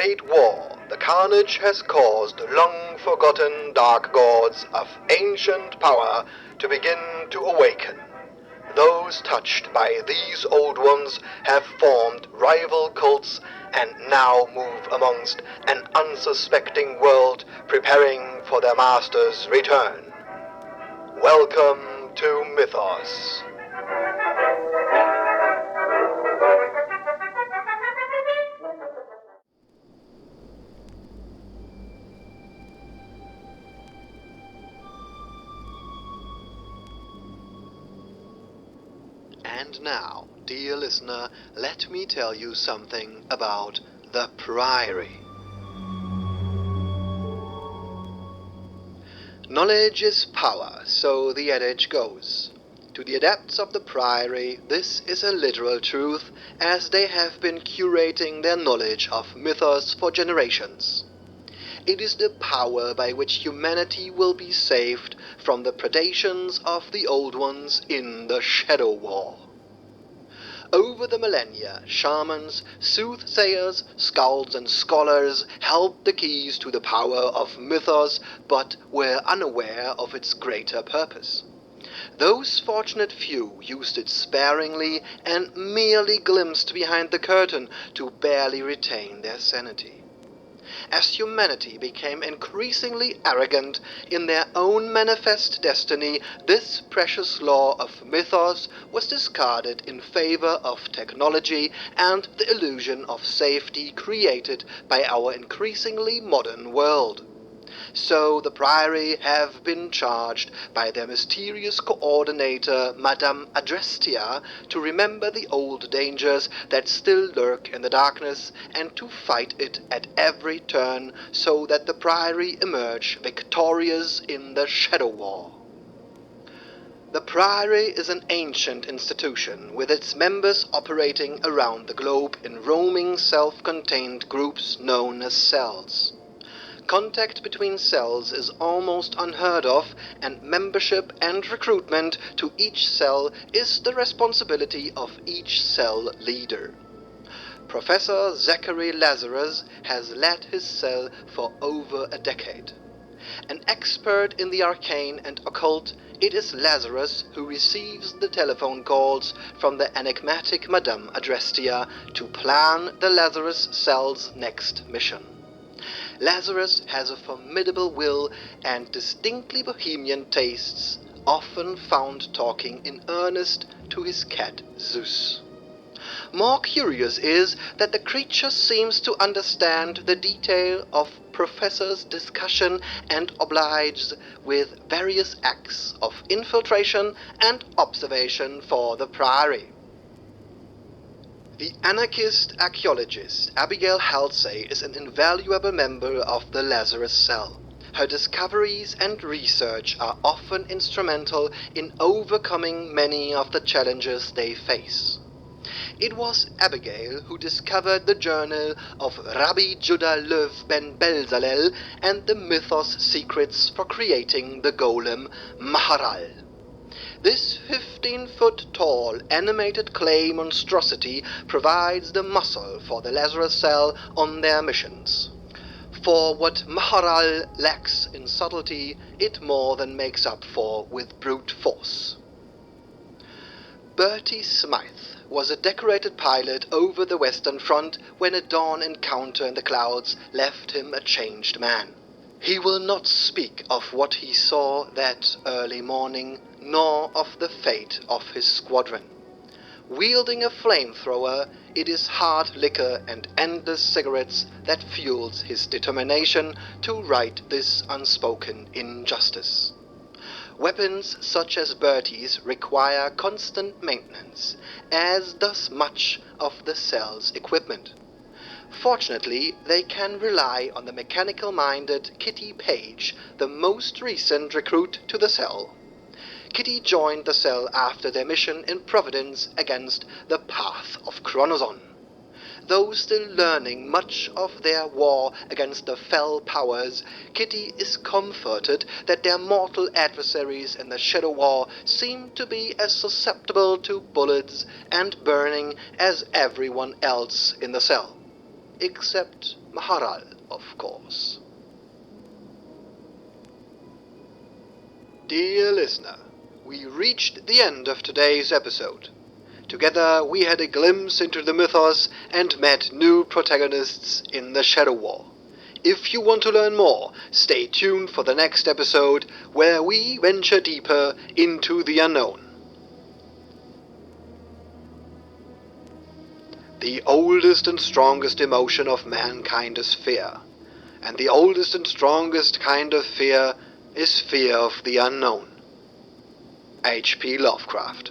great war, the carnage has caused long-forgotten dark gods of ancient power to begin to awaken. Those touched by these old ones have formed rival cults and now move amongst an unsuspecting world preparing for their master's return. Welcome to Mythos. And now, dear listener, let me tell you something about the Priory. Knowledge is power, so the adage goes. To the adepts of the Priory, this is a literal truth, as they have been curating their knowledge of mythos for generations. It is the power by which humanity will be saved from the predations of the Old Ones in the Shadow War. Over the millennia, shamans, soothsayers, skalds and scholars held the keys to the power of mythos, but were unaware of its greater purpose. Those fortunate few used it sparingly and merely glimpsed behind the curtain to barely retain their sanity. As humanity became increasingly arrogant in their own manifest destiny, this precious law of mythos was discarded in favor of technology and the illusion of safety created by our increasingly modern world. So the Priory have been charged by their mysterious coordinator, Madame Adrestia, to remember the old dangers that still lurk in the darkness and to fight it at every turn so that the Priory emerge victorious in the Shadow War. The Priory is an ancient institution, with its members operating around the globe in roaming self-contained groups known as cells. Contact between cells is almost unheard of, and membership and recruitment to each cell is the responsibility of each cell leader. Professor Zachary Lazarus has led his cell for over a decade. An expert in the arcane and occult, it is Lazarus who receives the telephone calls from the enigmatic Madame Adrestia to plan the Lazarus cell's next mission. Lazarus has a formidable will and distinctly bohemian tastes, often found talking in earnest to his cat Zeus. More curious is that the creature seems to understand the detail of Professor's discussion and obliges with various acts of infiltration and observation for the Priory. The anarchist archaeologist Abigail Halsey is an invaluable member of the Lazarus cell. Her discoveries and research are often instrumental in overcoming many of the challenges they face. It was Abigail who discovered the journal of Rabbi Judah Lev ben Bezalel and the mythos secrets for creating the golem Maharal. This 15-foot-tall animated clay monstrosity provides the muscle for the Lazarus cell on their missions. For what Maharal lacks in subtlety, it more than makes up for with brute force. Bertie Smythe was a decorated pilot over the Western Front when a dawn encounter in the clouds left him a changed man. He will not speak of what he saw that early morning, nor of the fate of his squadron. Wielding a flamethrower, it is hard liquor and endless cigarettes that fuels his determination to right this unspoken injustice. Weapons such as Bertie's require constant maintenance, as does much of the cell's equipment. Fortunately, they can rely on the mechanical-minded Kitty Page, the most recent recruit to the cell. Kitty joined the cell after their mission in Providence against the Path of Chronozon. Though still learning much of their war against the fell powers, Kitty is comforted that their mortal adversaries in the Shadow War seem to be as susceptible to bullets and burning as everyone else in the cell. except Maharal, of course. Dear listener, we reached the end of today's episode. Together we had a glimpse into the mythos and met new protagonists in the Shadow War. If you want to learn more, stay tuned for the next episode where we venture deeper into the unknown. The oldest and strongest emotion of mankind is fear, and the oldest and strongest kind of fear is fear of the unknown. H.P. Lovecraft.